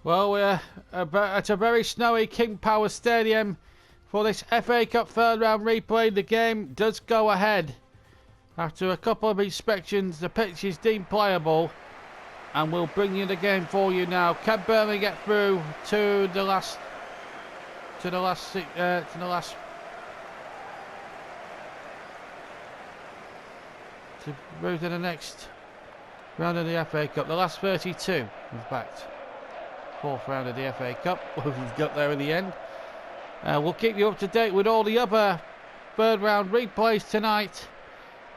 Well, we're at a very snowy King Power Stadium for this FA Cup third round replay. The game does go ahead. After a couple of inspections, the pitch is deemed playable, and we'll bring you the game for you now. Can Burnley get through to the last to the next round of the FA Cup? The last 32, in fact. Fourth round of the FA Cup. We've got there in the end. We'll keep you up to date with all the other third round replays tonight.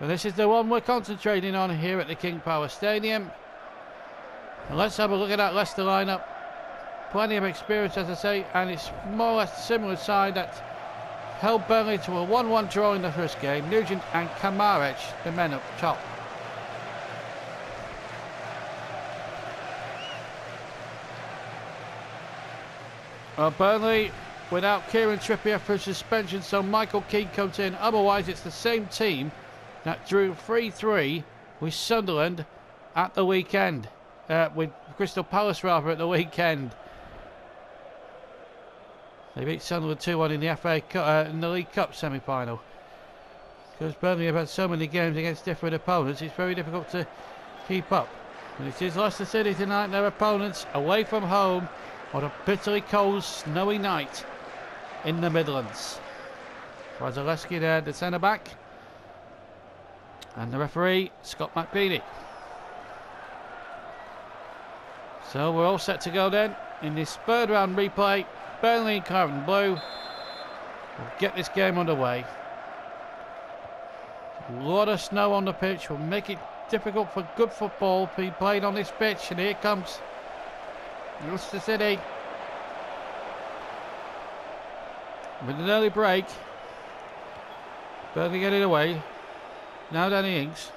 And this is the one we're concentrating on here at the King Power Stadium. And let's have a look at that Leicester lineup. Plenty of experience, as I say, and it's more or less a similar side that held Burnley to a 1-1 draw in the first game. Nugent and Kamaric, the men up top. Burnley without Kieran Trippier for suspension, so Michael Keane comes in. Otherwise, it's the same team that drew 3-3 with Sunderland at the weekend. With Crystal Palace, rather, at the weekend. They beat Sunderland 2-1 in the FA Cup, in the League Cup semi-final. Because Burnley have had so many games against different opponents, it's very difficult to keep up. And it is Leicester City tonight, their opponents, away from home on a bitterly cold, snowy night in the Midlands. Zaleski there, the centre-back. And the referee, Scott McBeanie. So we're all set to go then in this third round replay. Burnley in claret and blue. We'll get this game underway. A lot of snow on the pitch will make it difficult for good football to be played on this pitch. And here comes Leicester City with an early break. Burnley get it away. Now Danny Ings.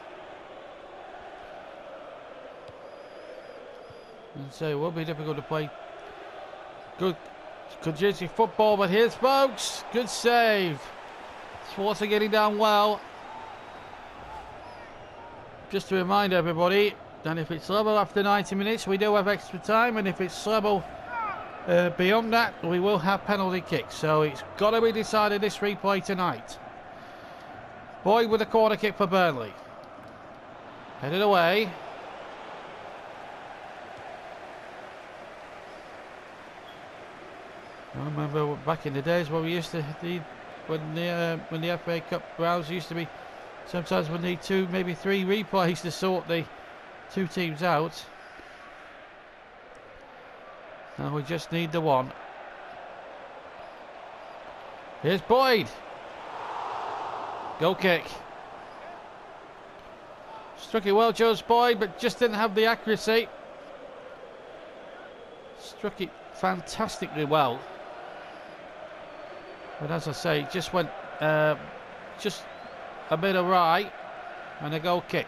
And so it will be difficult to play good contingency football, but here's folks. Good save. Schwarzer getting down well. Just to remind everybody that if it's level after 90 minutes, we do have extra time, and if it's level beyond that, we will have penalty kicks. So it's got to be decided this replay tonight. Boyd with a corner kick for Burnley. Headed away. I remember back in the days when we used to when the FA Cup rounds used to be, sometimes we need 2, maybe 3 replays to sort the 2 teams out. Now we just need the one. Here's Boyd. Goal kick. Struck it well, Joe's Boyd, but just didn't have the accuracy. Struck it fantastically well. But as I say, just went just a bit awry, and a goal kick.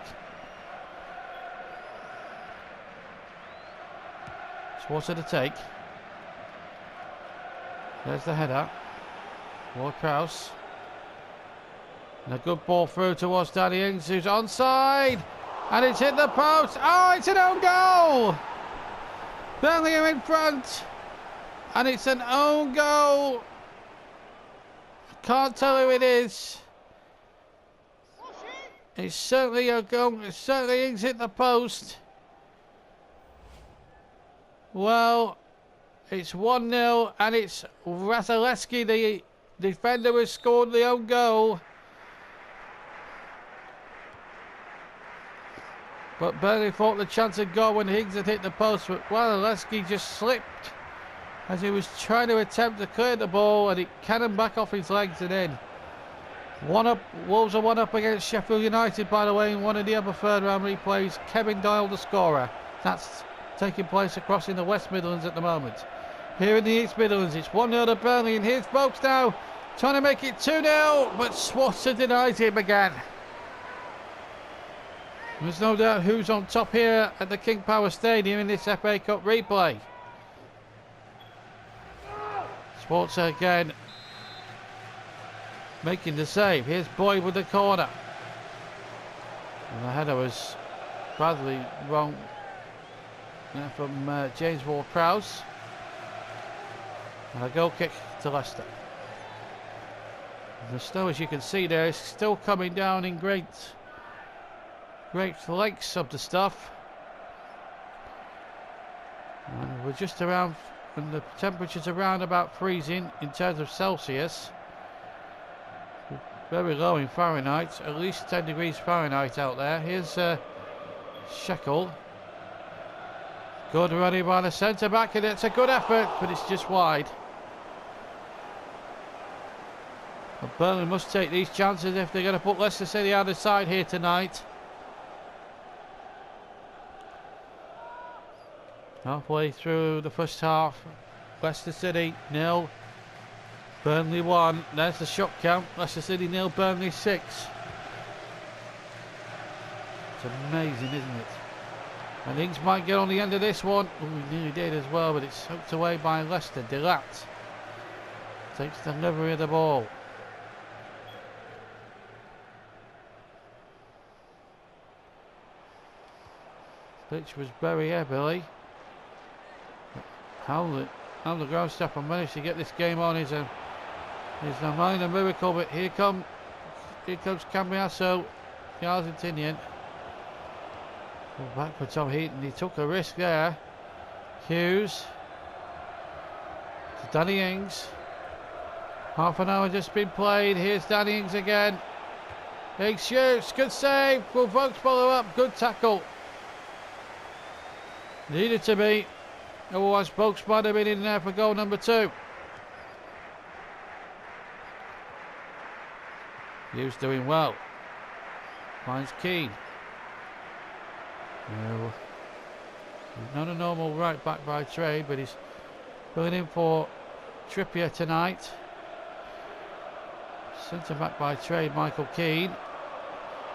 Schwarzer to take. There's the header. Ward-Prowse. And a good ball through towards Danny Ings, who's onside. And it's hit the post. Oh, it's an own goal! Burnley are in front. And it's an own goal. Can't tell who it is. It's certainly a goal. It's certainly Ings hit the post. Well, it's 1-0, and it's Zaleski, the defender, who scored the own goal. But Burnley thought the chance had gone when Higgs had hit the post, but Zaleski just slipped as he was trying to attempt to clear the ball, and it cannoned back off his legs and in. 1-up. Wolves are 1-up against Sheffield United, by the way, in one of the other third round replays. Kevin Doyle, the scorer. That's taking place across in the West Midlands at the moment. Here in the East Midlands, it's 1-0 to Burnley, and here's folks now trying to make it 2-0, but Schwarzer denies him again. There's no doubt who's on top here at the King Power Stadium in this FA Cup replay. Schwarzer again making the save. Here's Boyd with the corner. And the header was badly wrong from James Ward-Prowse. And a goal kick to Leicester. The snow, as you can see there, is still coming down in great lengths of the stuff. And we're just around, and the temperature's around about freezing in terms of Celsius. Very low in Fahrenheit, at least 10 degrees Fahrenheit out there. Here's Shekel. Good running by the centre back, and it's a good effort, but it's just wide. But Burnley must take these chances if they're going to put Leicester City on the side here tonight. Halfway through the first half, Leicester City 0, Burnley 1. There's the shot count. Leicester City 0, Burnley 6. It's amazing, isn't it? And Ings might get on the end of this one. Oh, he nearly did as well, but it's hooked away by Leicester. Delat takes delivery of the ball. Pitch was very heavily. How the ground staff have managed to get this game on is a minor miracle. But here comes Cambiasso, the Argentinian. Back for Tom Heaton. He took a risk there. Hughes to Danny Ings. Half an hour just been played. Here's Danny Ings again. Ings shoots. Good save. Will Vokes follow up? Good tackle. Needed to be. Otherwise, Vokes might have been in there for goal number 2. Hughes doing well. Finds Keane. No, he's not a normal right back by trade, but he's filling in for Trippier tonight. Centre back by trade, Michael Keane.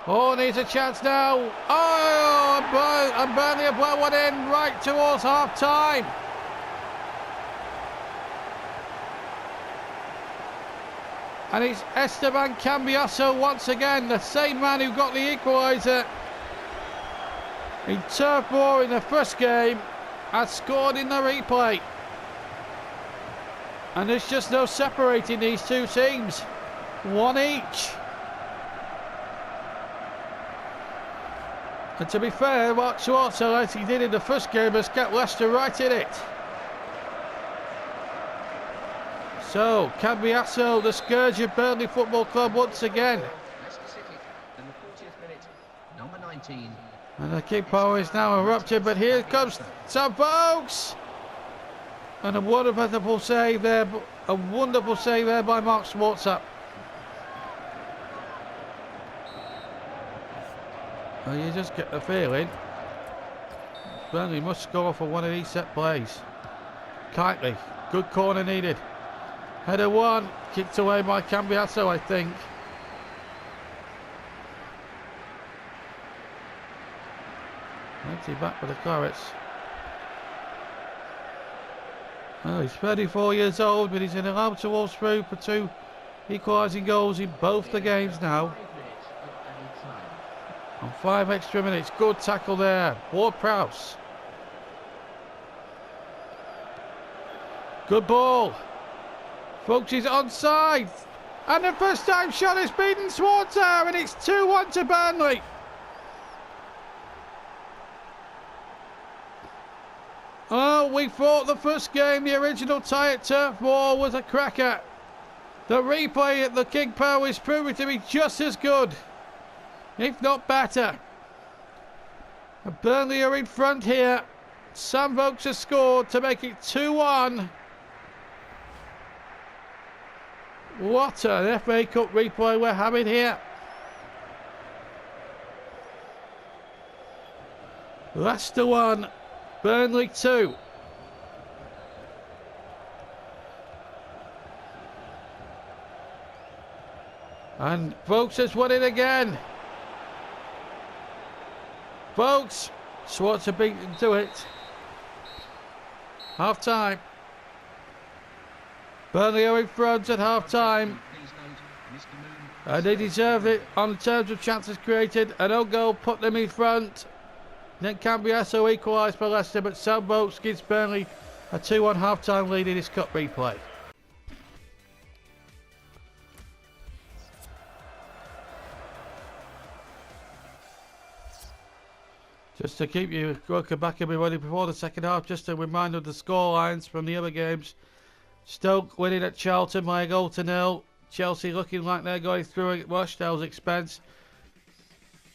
Oh, needs a chance now. Oh, and Burnley have well one in right towards half time. And it's Esteban Cambiasso once again, the same man who got the equaliser in Turf Moor in the first game, has scored in the replay. And there's just no separating these two teams. One each. And to be fair, what Schwarzer, as he did in the first game, has kept Leicester right in it. So, Cambiasso, the scourge of Burnley Football Club once again. Leicester City in the 40th minute, number 19. And the kick power is now erupted, but here comes Sam Vokes! And a wonderful save there by Mark Schwarzer. Well, you just get the feeling Burnley must score for one of these set plays. Kitely, good corner needed. Header one, kicked away by Cambiasso, I think. Empty back for the Clarets. Well, he's 34 years old, but he's in allowed to walk through for 2 equalising goals in both the games now. On 5 extra minutes. Good tackle there. Ward-Prowse. Good ball. Folks, he's onside. And the first time shot is beaten Schwarzer, and it's 2-1 to Burnley. Oh, we thought the first game, the original tie at Turf Moor, was a cracker. The replay at the King Power is proving to be just as good, if not better. And Burnley are in front here. Sam Vokes has scored to make it 2-1. What an FA Cup replay we're having here. Leicester 1, Burnley 2. And Vokes has won it again. Vokes, Schwarzer beaten to it. Half time. Burnley are in front at half time. And they deserve it on terms of chances created. An own goal put them in front. Then Cambiasso equalised for Leicester, but Sam Vokes gives Burnley a 2-1 half-time lead in his cup replay. Just to keep you working back and be ready before the second half, just a reminder of the score lines from the other games. Stoke winning at Charlton by a goal to 0. Chelsea looking like they're going through at Rochdale's expense.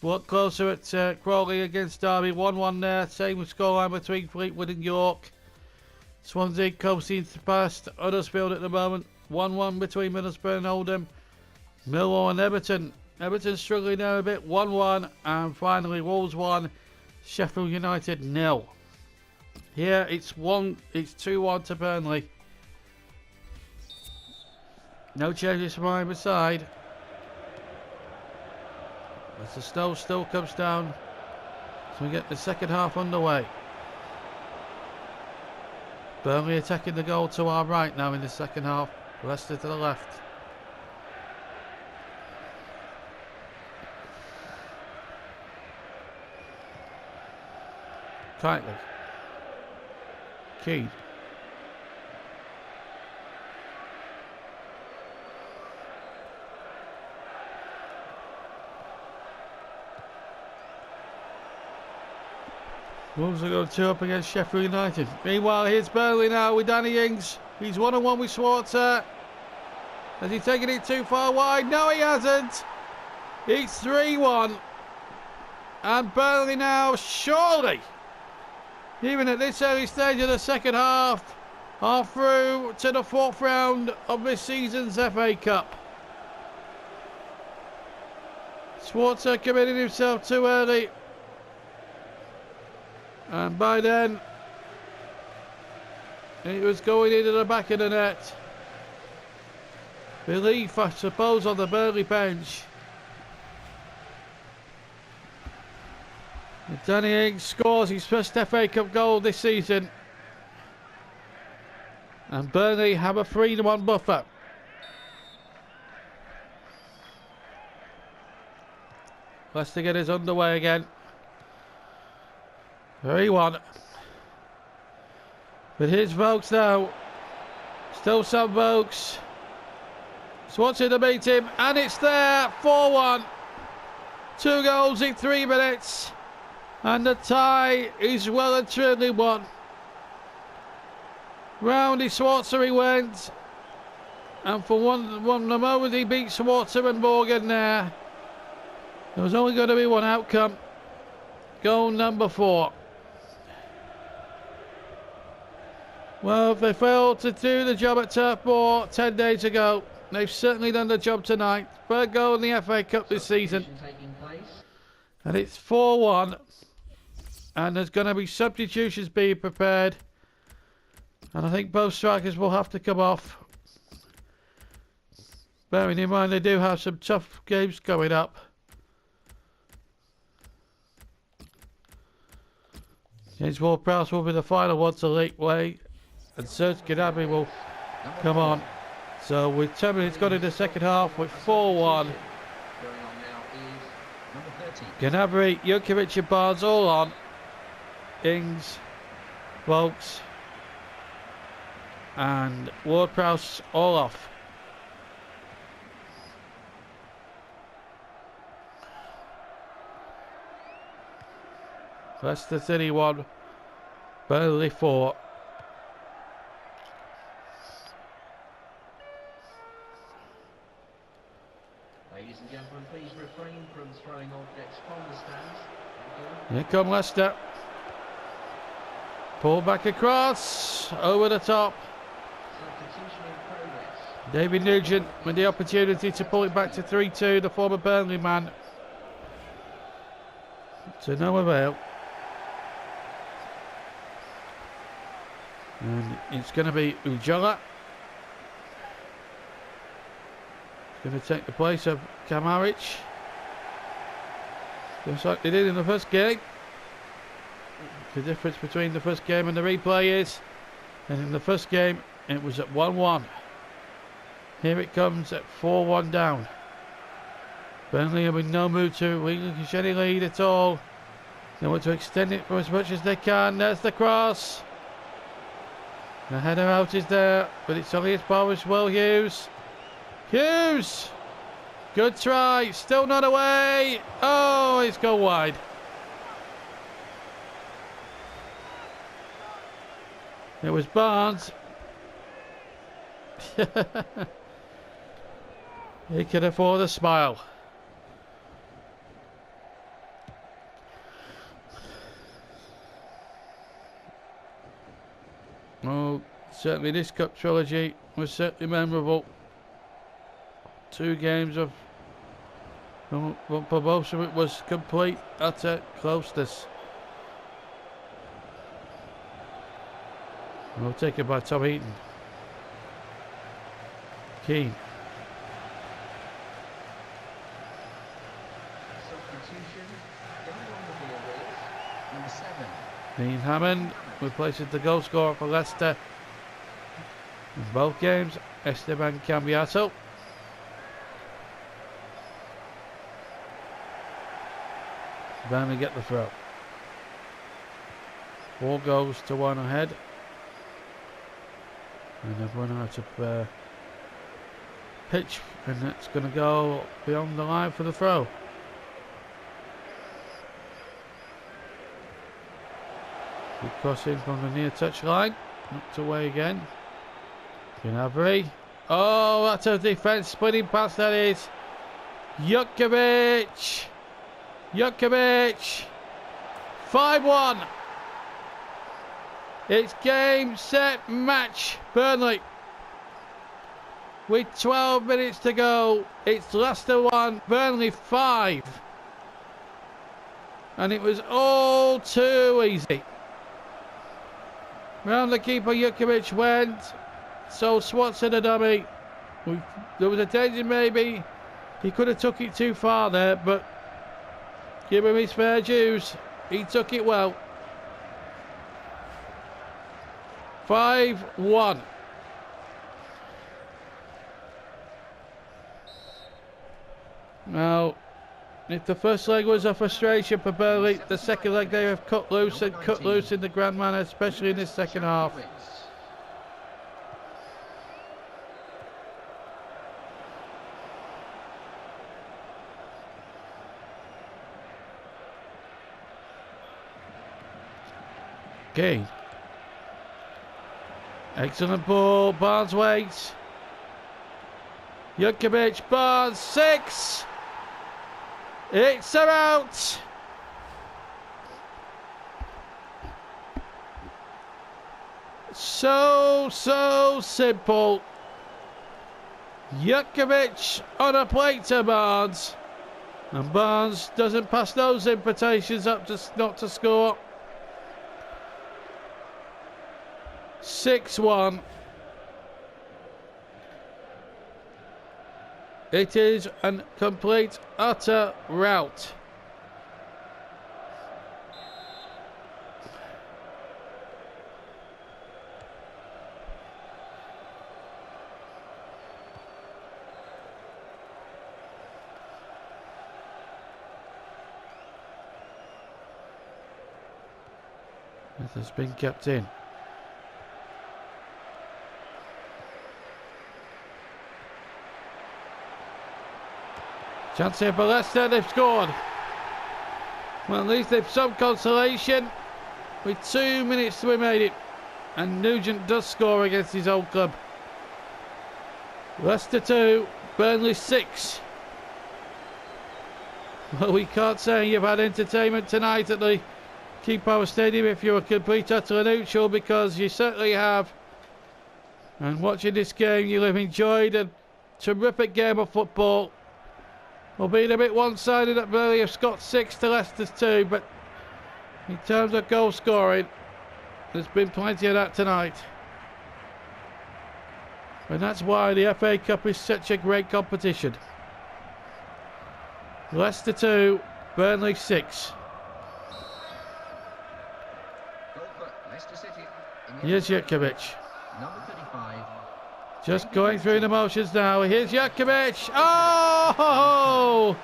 Look closer at Crawley against Derby, 1-1 there. Same scoreline between Fleetwood and York. Swansea coasting past Huddersfield at the moment. 1-1 between Middlesbrough and Oldham. Millwall and Everton. Everton struggling there a bit, 1-1. And finally Wolves 1, Sheffield United 0. Here it's 2-1 to Burnley. No changes from either side. As the snow still comes down, so we get the second half underway. Burnley attacking the goal to our right now in the second half. Leicester to the left. Tightly. Keane. Wolves are going 2 up against Sheffield United. Meanwhile, here's Burnley now with Danny Ings. He's 1-on-1 with Schwarzer. Has he taken it too far wide? No, he hasn't. It's 3-1. And Burnley now, surely, even at this early stage of the second half, are through to the 4th round of this season's FA Cup. Schwarzer committed himself too early. And by then, it was going into the back of the net. Belief, I suppose, on the Burnley bench. And Danny Ings scores his first FA Cup goal this season. And Burnley have a 3-1 buffer. Leicester get us underway again. 3-1. But here's Vokes now. Still Sam Vokes. Swanson to beat him. And it's there. 4-1. 2 goals in 3 minutes. And the tie is well and truly won. Round his Schwarzer he went. And for one the moment he beat Schwarzer and Morgan there. There was only going to be one outcome. Goal number 4. Well, if they failed to do the job at Turf Moor 10 days ago, they've certainly done the job tonight. 3rd goal in the FA Cup this season. And it's 4-1. And there's going to be substitutions being prepared. And I think both strikers will have to come off. Bearing in mind they do have some tough games coming up. James Ward-Prowse will be the final one to leak way. And Serge Gnabry will come on. So with 10 minutes gone in the second half with 4-1. Gnabry, Jukovic and Barnes all on. Ings, Vokes and Ward-Prowse all off. Leicester City 1, Burnley 4. Ladies and gentlemen, please refrain from throwing objects from the stands. Here come Leicester. Pull back across, over the top. Substitution in progress. David Nugent with the opportunity to pull it back to 3-2, the former Burnley man. To no avail. And it's going to be Ujala. Going to take the place of Kamaric. Just like they did in the first game. The difference between the first game and the replay is, and in the first game it was at 1-1. Here it comes at 4-1 down. Burnley are in no mood to relinquish any lead at all. They want to extend it for as much as they can. There's the cross. The header out is there, but it's only as far as Will Hughes. Hughes! Good try. Still not away. Oh, it's gone wide. It was Barnes. He can afford a smile. Oh, certainly this cup trilogy was certainly memorable. 2 games of, for most of it was complete utter closeness. Well taken by Tom Eaton. Keane. Substitution. Getting on the ball is number 7. Dean Hammond replaces the goal scorer for Leicester in both games, Esteban Cambiaso. Burnley get the throw. 4 goals to 1 ahead. And they've run out of pitch, and it's going to go beyond the line for the throw. Good crossing from the near touch line. Knocked away again. Gnabry. Oh, that's a defence splitting pass, that is. Jutkiewicz. 5-1. It's game, set, match. Burnley. With 12 minutes to go. It's Leicester 1, Burnley 5. And it was all too easy. Round the keeper, Jutkiewicz went. So Swatson a dummy. There was a danger maybe. He could have took it too far there, but give him his fair dues. He took it well. 5-1. Now, if the first leg was a frustration for Burnley, the second leg they have cut loose in the grand manner, especially in this second half. Okay. Excellent ball. Barnes waits. Jutkiewicz, Barnes, 6. It's out. So simple. Jutkiewicz on a plate to Barnes. And Barnes doesn't pass those invitations up to not to score. 6-1. It is a complete, utter rout. This has been kept in. Chance here for Leicester, they've scored. Well, at least they've some consolation with 2 minutes to be made it. And Nugent does score against his old club. Leicester 2, Burnley 6. Well, we can't say you've had entertainment tonight at the King Power Stadium if you're a complete utter neutral, because you certainly have. And watching this game, you'll have enjoyed a terrific game of football. Albeit a bit one-sided at Burnley have got 6 to Leicester's 2, but in terms of goal scoring, there's been plenty of that tonight. And that's why the FA Cup is such a great competition. Leicester 2, Burnley 6. Here's Jutkiewicz. Number 35. Just going through the motions now. Here's Jutkiewicz. Oh!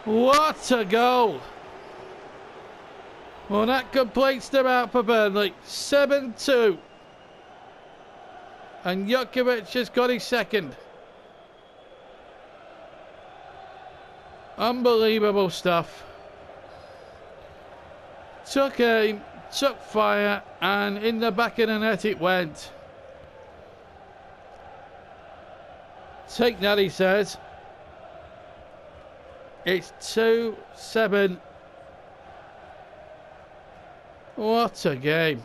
What a goal! Well, that completes them out for Burnley. 7-2. And Jukovic has got his second. Unbelievable stuff. Took aim, took fire, and in the back of the net it went. Take that, he says. It's 2-7. What a game.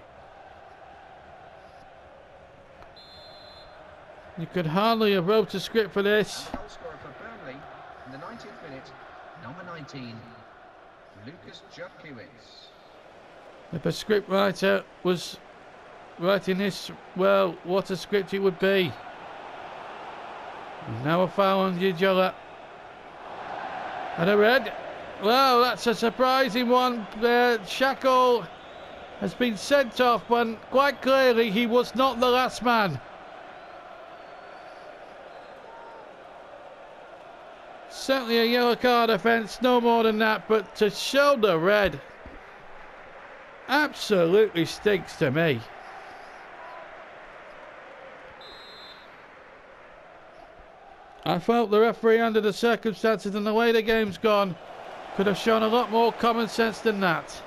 You could hardly have wrote a script for this. Goal scorer for Burnley in the 90th minute, number 19, Jukovic. If a script writer was writing this, well, what a script it would be. And now a foul on Ugella. And a red. Well, that's a surprising one. Shackle has been sent off, but quite clearly he was not the last man. Certainly a yellow card offence, no more than that, but to show the red absolutely stinks to me. I felt the referee, under the circumstances and the way the game's gone, could have shown a lot more common sense than that.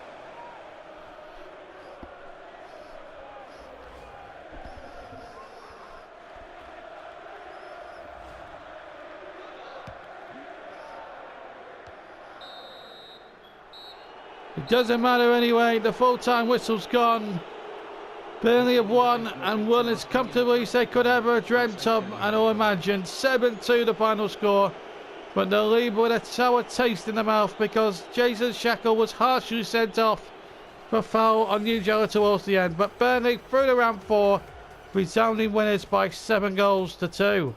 It doesn't matter anyway, the full-time whistle's gone. Burnley have won, and won as comfortably as they could ever have dreamt of and or imagined. 7-2 the final score, but they'll leave with a sour taste in the mouth because Jason Shackle was harshly sent off for foul on Ugella towards the end. But Burnley through the round 4, resounding winners by 7 goals to 2.